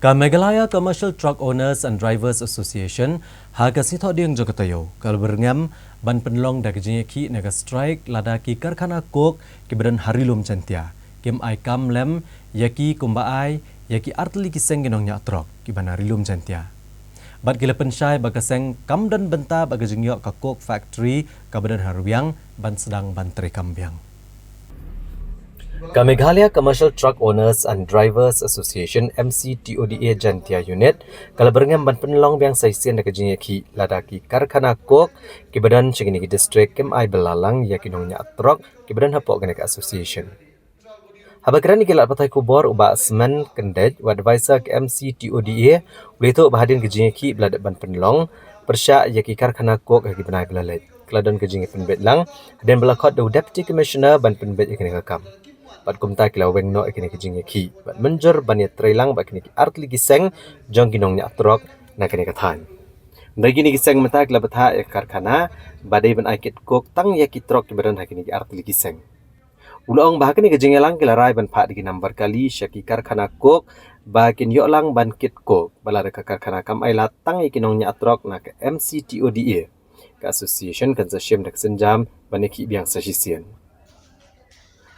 Ka Meghalaya Commercial Truck Owners and Drivers Association haga sitho diang jogatayo kal berngam ban penlong da kejingeki naga strike lada ki karkhana kok ki badan harilum chantia kim ai kam lem yaki kumbaai yaki artli ki sengginong nya trok ki ban harilum chantia bat gila pensyai bagaseng kam dan benta bagajingyo ka kok factory ka badan harubiang ban sedang ban teri kambiang. Ka Meghalaya Commercial Truck Owners and Drivers Association MCTODA Jantia Unit kala berngam ban penlong biang saisian da kejingeki ladaki karkhana kok ki badan chingini district kim ai belalang yakinong nya trok ki badan hapok gane association. Habagran ikilat patai kubor uba semen kendej wa advisor ke MCTODA ulito bahadin kejingeki belada ban penlong persya yaki karkhana kok ki benai belalai keladon kejingi penbet lang dan belakot do deputy commissioner ban penbet ikini kakam. Bat kumta kila weng no ikini kejingeki bat menjur ban ya trailang bat kini artli giseng jong ginong nya atrok na kini kathan. Bagi ni giseng mata kila batha karkhana badai ban aikit kok tang yaki trok ki badan hakini artli giseng. Ulong bahkan ni kejingelang kila rai ban pha di number kali syaki karkhana kok bakin yo lang ban kit kok balada ka karkhana kam ai latang ikinong nya atrok na ke MCTODA ke association consortium dak senjam baniki biang sasisian.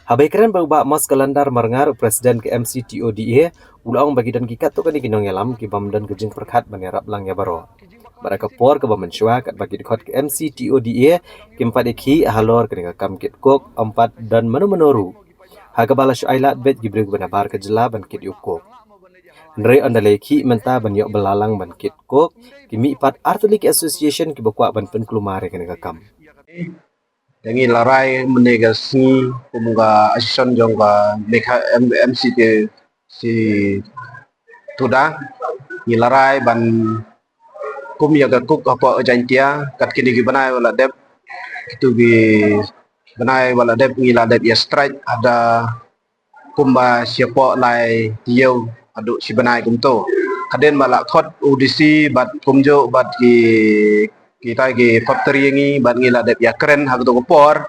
Habai keren berubah mas kalandar merengar presiden ke MCTODA ulong bagi dan kikat tu kan ikinong yalam ki bam dan kejing perkat menerap lang ya baro. Mereka por ke bamensyua kat bagi dikot ke MCTODA kim padiki halor ke kam kit kok empat dan menu-menuru. Haga bala syailat bet gibreg benabar ke jela ban kit yukok. Nre andaleki menta ban yok belalang ban kit kok kimi pat artlik association ki bakwa ban pen kelumare ke kam. Yangi larai menegasi pemuga asison jongga MCT si tuda ni larai ban kum yaga kuk apa jantia kat kini gibanai wala dep itu gi banai wala dep ngila dep ya strike ada kumba siapa lai tiau aduk si banai kumto kaden malak khot UDC bat kumjo bat ki kita gi factory ngi bat ngila dep ya keren hak to kopor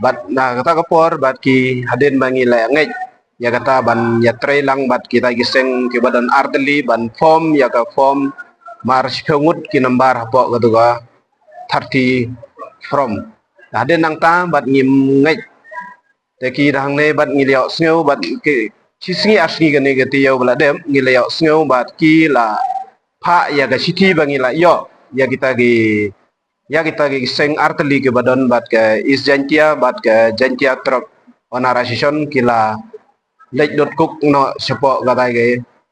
bat na kata kopor bat ki haden bangila ngej ya kata ban ya trailang bat kita gi seng ki badan arteli ban form ya ka form mar pengut ki nambar hapok katu ga 30 from haden nang ta bat ngim ngej te ki dang ne bat ngiliao sneu bat ki chisngi asngi gane ga tiyo bala dem ngiliao sneu bat ki la pha ya ga city bangila yo ya kita gi seng arteli ke badan bat ke isjantia bat ke jantia truk onarasison kila lek.cook no sepo gatai ke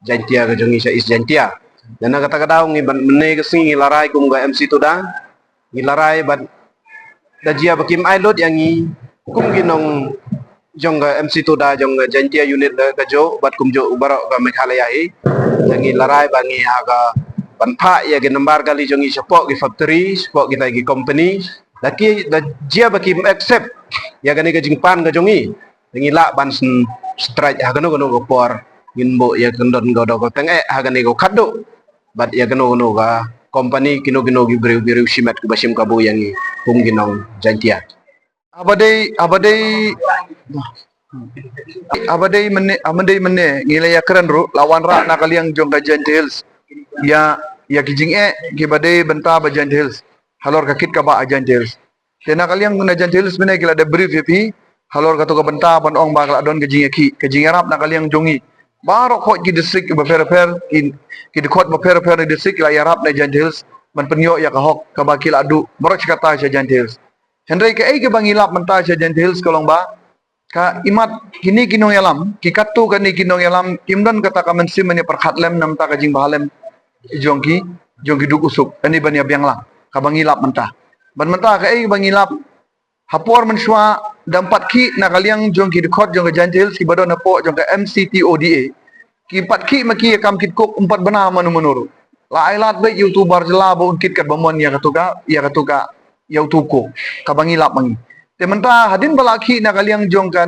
jantia ke jongi sa isjantia dan kata kadau ngi ban mene ke singi larai kum ga MC tuda ngi larai bat dajia bakim ailot yang ngi kum ginong jongga MC tuda jongga jantia unit ga jo bat kum jo ubarok ga Meghalaya hi yang larai bangi aga panpa ya ke nambar kali jongi support di factory support kita di company laki dia bagi accept ya gani ke jingpan ke jongi ngila ban strike ha gano gopor ginbo ya kendon godo ko teng ha gani go kado bat ya gano ga company kino gi biru simat ke basim kabu yang pung ginong jantia abadai menne ngila ya keren ru lawan ra na kaliang jong gajan hills ya kijing ki badai benta bajan hills halor kakit ka ba ajan hills tena kaliang guna jan hills mene kila de brief pi halor ka to ka benta ban ong ba kala don kijing arab na kaliang jongi baro ko ki district ba per ki de khot ba per district la arab na jan hills man penyo ya ka hok ka ba kila adu borok kata sa jan hills hendrai ke ai ke bangilap menta sa jan hills kolong ba ka imat kini kinong yalam ki katu kani kinong yalam kimdan kata ka mensim ne perkhatlem nam ta ka jing bahalem jongki duk usuk ani ban biang lang ka bangilap mentah ban mentah ka ai bangilap hapor mensyua dampat ki na kaliang jongki dikot jong jantil si badon hapo jong MCTODA ki pat ki maki kam kit kok empat bena menuru la ailat be youtuber jela bo kit kat bamon ya katuka youtuko ka bangilap mangi te mentah hadin balaki na kaliang jong ka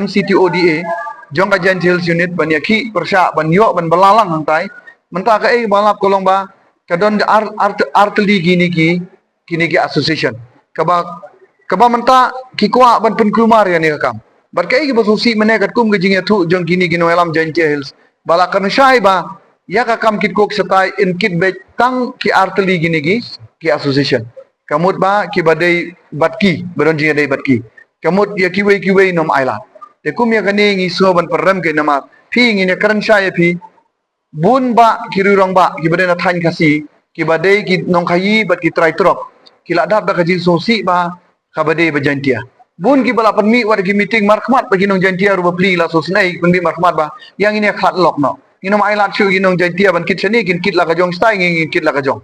MCTODA jong ka jantil unit ban yaki persya ban yo ban belalang hantai mentah ka balap kolong ba kadon arteli kini ki association kaba mentah ki kwa ban pun kumar ya ni kam bar kai ki basusi mene kat kum gijing tu jong kini gino alam jantia hills Bala kan syai ba ya ka kam kit kok setai in kit be tang ki arteli gini ki association. Kamut ba ki badai batki badon jinga dai batki. Kamut ya kiwe nom aila. Te kum ya kani ngi so ban param ke nama phi ngi ne karan syai phi bun ba kiri rong ba ki badai na than kasi ki badai ki nong khayi bat ki trai trok ki la dap da ka jin so si ba ka badai ba jantia. Bun ki bala pan mi war ki meeting markmat bagi nong jantia ru beli la so snai kun bi markmat ba yang ini khat lok no ino mai la chu ginong jantia ban kit chani kin kit la ka jong stai ngi kit la ka jong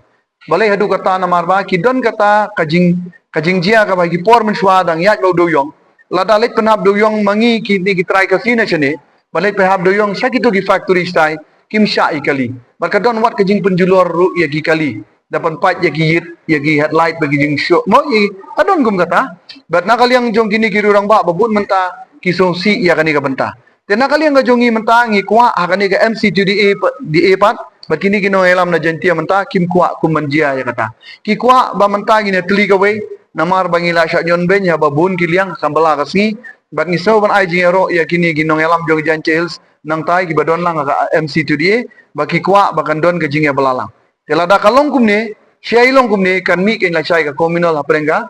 balai hadu kata na marba ki don kata kajing jia ka bagi por men shwa dang ya do yong la da let penap do yong mangi ki ni ki try ka sina chani balai penap do yong sakitu ki factory stai kim sha ikali barka don wat kajing penjulor ru ya ki kali dapat pat ya ki yit ya ki headlight bagi jing show mo i adon gum kata bat nakal yang jong kini ki rurang ba babun menta ki so si ya kani ka benta te nakal yang jongi menta ngi kwa akani ka MCTDA di pat bat kini kino elam na jantia menta kim kwa kum manjia ya kata ki kwa ba menta gini tli ka we namar bangi la sha nyon ben ya babun ki liang sambala ka si bat ni so ban ai jing ro ya kini kino elam jong janchels nang tai ki badon lang ka MCTDA ba ki kwa ba kan don ka jing ya belalang telada kalong kumne syai long kumne kan mi ken la syai ka communal aprenga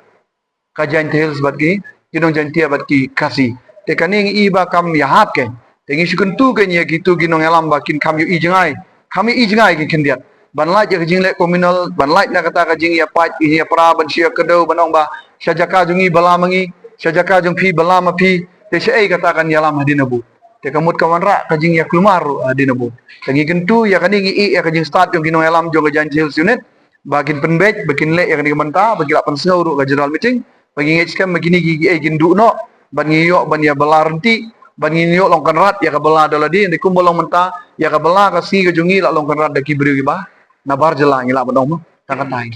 ka jantel bat ki kinong jantia bat ki kasi te kaning iba kam ya hat ke te ngi shukun tu ke nya gitu ginong elam ba kin kam yu i jangai kami i jangai ki kendiat ban la je jing le communal ban la na kata ka jing ya pat i ya pra ban sia kedo banong ba syajaka jungi bala mangi syajaka jung phi bala ma phi te syai kata kan yalam hadinabu te kamut kawan ra kajing ya klumar hadinabu tangi gentu ya kaning i ya kajing start yung ginong elam jong jantel unit bakin penbej bakin le yang menta bagi lapan sengau ka general meeting bagi ngej kam begini gigi gindu no ban ngiyo ban ya belarenti ban ngiyo long kanrat ya ka bela daladi ndi kumbolong menta ya ka bela ka si ka jungi la long kanrat da kibri ba na bar jela ngila badong ka katai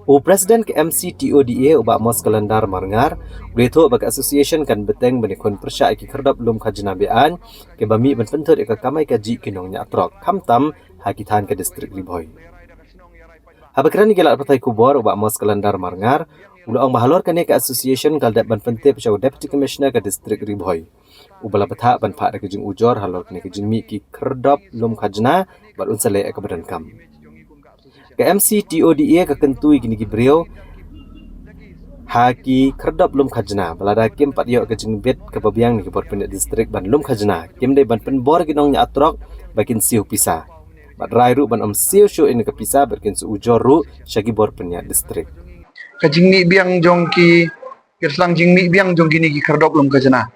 O President ke MCTODA ubak mos kalendar marngar uleto bak association kan beteng benikon persya ki kerdap lum kajnabian ke bami ban pentur ka kamai kaji kinong nya trok kamtam hakitan ke distrik Riboy. Habakran gelak patai kubor ubak mos kalendar marngar ulang bahalor kane ke association kaldat ban pente pesau deputy commissioner ke distrik Riboy. Ubala patha ban pha ke jing ujor halor kane ke jing mi ki kerdap lum kajna bal unsale ke badan kam. Ke MCTODA ke kentui gini gibriau haki kerdap lum khajna balada kim patyo ke jingbet ke babiang ni ke porpendek distrik ban lum khajna kim de ban penbor ginong nya atrok bakin siu pisa bat rai ru ban siu show in ke pisa bakin su ujor ru syagi bor penya distrik ka jing ni biang jong ki kislang jing ni biang jong gini ki kerdop lum kajana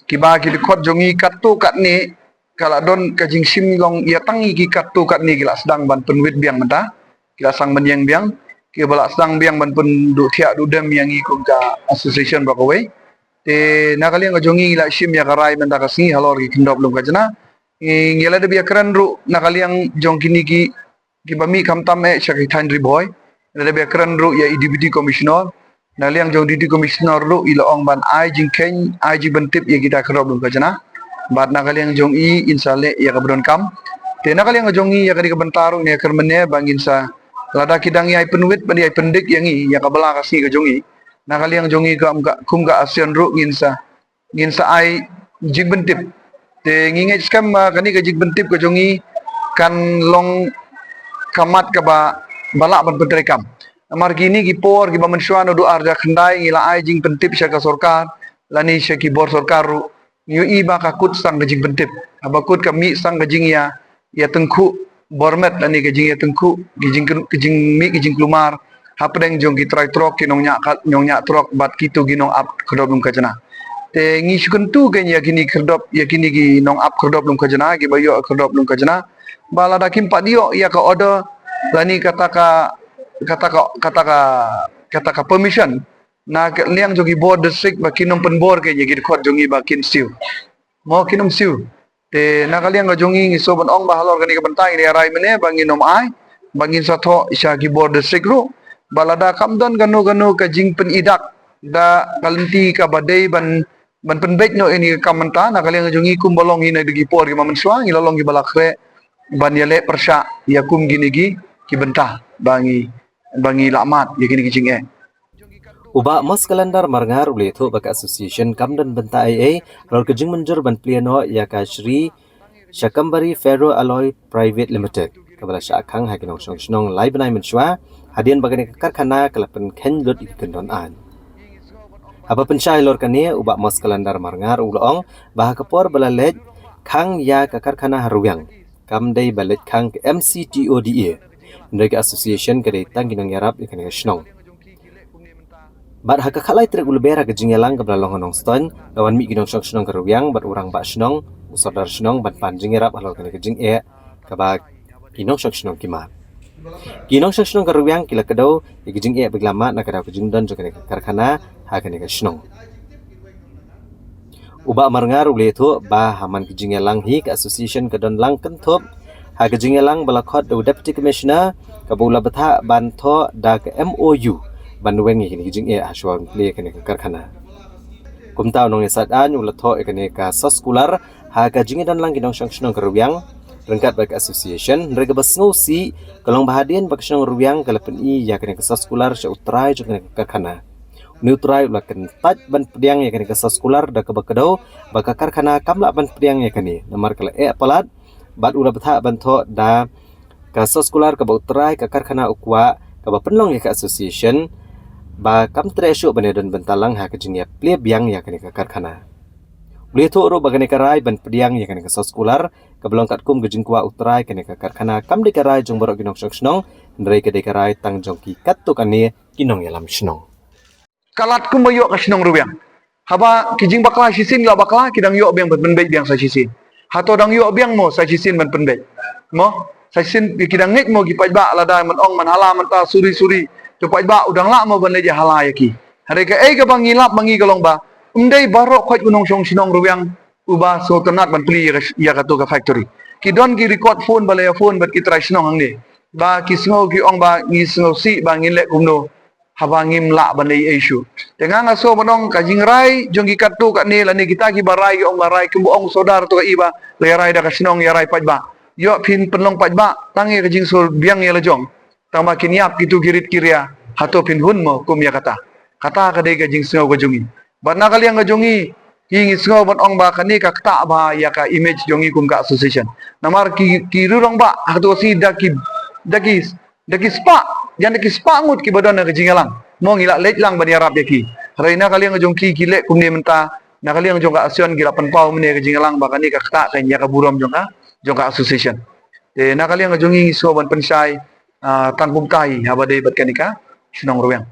ki ba ki khot jongi katu kat ni kala don ka jing sim long ya tangi ki katu kat ni gila sedang ban penwit biang menta gila sang menyang biang ki bala sedang biang ban pen du thia du dem yang ikum ka association ba kowe te nakali nga jongi gila sim ya karai menta ka singi halor ki kendop lum kajana ngela de biakran ru nakali yang jong kini ki bami kam tam e syaki than Riboy de biakran ru ya deputy commissioner nakali yang jong deputy commissioner ru ilo ong ban ai jing ken ai ji bentip ya kita kendop lum kajana bat nakali yang jong i insale ya kabron kam te nakali yang jong i ya kadi kabentaru ne kermene bangin sa lada kidang ai penwit ban ai pendik yang i ya kabala kasi ka jong i nakali yang jong i kam ka kum ka asion ru ngin sa ai jig bentip te ngingej kam kani ka jig bentip ka jong i kan long kamat ka ba balak ban pentre kam amar gini ki por ki bamen syano do arja khandai ngila ai jing pentip sya ka sorkar lani sya ki bor sorkar ru yu iba ka kut sang gajing bentip abakut kami sang gajing ya tengku bormet lani gajing ya tengku gajing mi gajing klumar hapreng jong ki trai trok ki nyong nya trok bat kitu ginong ap khodop lum kajana te ngi shukun tu gen ya gini khodop ya kini gi nong ap khodop lum kajana gi bayo khodop lum kajana bala dakim padio ya ka order lani kata ka permission na liang jogi board district bakinom penbor ke jegi khot jongi bakin siu mo kinom siu te nakaliang ga jongi ngi soban ong bahalor kani ka bantang ni arai mene banginom ai bangin satho isya gi board district ru balada kamdon ganu ka jing pen idak da kalenti ka badai ban penbek no ini kamanta nakaliang ga jongi kum bolong ina digi por gi mamen swang ilolong gi balakre ban yale persya yakum gini gi ki bentah bangi lakmat ya gini gi jing Ubak mos kalendar marngar uleto bak association kamdan benta AA lor kejing menjur ban pliano ya ka Shri Syakambari Ferro Alloy Private Limited kabala syakang haginong syong lai benai mensyua hadian bagani karkhana kalapan kenlut ikendon an. Apa pensyai lor kania ubak mos kalandar marngar ulong bah kapor balalej khang ya ka karkhana haruang kamdai balet khang ke MCTODA Mereka Association kedai tang ginong yarap ikan shnong. Bat haka khalai trek ulbera ke jingelang ke belalong honong ston lawan mi ginong shnong keruang bat urang bat shnong usodar shnong bat pan jingerap halal ke jing ke ba ginong shnong kimat. Ginong shnong keruang kila kedau ke jing beglama nak kedau ke jingdon jo ke karkhana ha ke shnong. Uba marngar ule tu ba haman ke jingelang hi ke association ke don lang kentop ha ke jingelang balakot do deputy commissioner ke bula betha banto da ke MOU bandueng ini jing aswang le ke karkhana kumtau nong sadan ulatho ekane ka saskular ha ka jingi dan lang ginong shnong keruang rengkat bak association rega basngosi kalong bahadian bak shnong ruang kalapen I ya kene ka saskular sya utrai jo kene karkhana neutrai ulaken tat ban pediang ya kene ka saskular da ka bakado bak karkhana kamla ban pediang ya kene namar kala palat bat ula betha banto da ka saskular ka utrai ka karkhana ukwa ka penlong ya ka association ba kam tresyo banedon bentalang ha kejingya ple biang ya kene ka karkhana ule to ro bagane karai ban pediang ya kene ka saskular ka belongkat kum gejing kwa utrai kene ka karkhana kam de karai jong borok ginong snong ndrei ke de karai tang jongki katto kane kinong yalam snong Kalat kum yo ka shnong ruang. Haba kijing bakla sisin la bakla kidang yo biang ben bet biang sa sisin. Hato dang yo biang mo sa sisin ben bet. Mo sa sisin kidang ngek mo gi pajba la dai man ong man hala man ta suri-suri. Tu pajba udang la mo ben le hala ya ki. Hari ka ka bang ngilap mangi kalong ba. Undai barok khoj unong song shnong ruang uba so tenat ban pli ya ka to ka factory. Ki don ki record phone balaya phone bat ki try shnong ang ni. Ba ki sngo ki ong ba ngi sngo si ba ngilek kumno. Habangim la bandai issue. Tengah ngaso manong kajing rai jong ikat tu kat ni lani kita ki barai ong barai kumbu ong sodar tu iba lerai da kasinong ya rai pajba. Yo pin penlong pajba tangi kajing sol biang ya lejong. Tama kiniap gitu girit kiria hato pin hun mo kum ya kata. Kata kadai kajing sngo kajongi. Bat na kali yang kajongi hingi sngo ban ong ba kani ka kta ba ya ka image jongi kum ka association. Namar ki rurong ba hato si daki spa yang daki spa ngut ki badan na kajingalang mo ngila late lang bani arab yaki raina kali yang jong ki kile kumni menta na kali yang jong ka asion gila panpau mene kajingalang bakani ka kta kan ya ka burom jong ka association na kali yang jong ngi so ban pensai tangkum tai habade bat kanika sinong ruang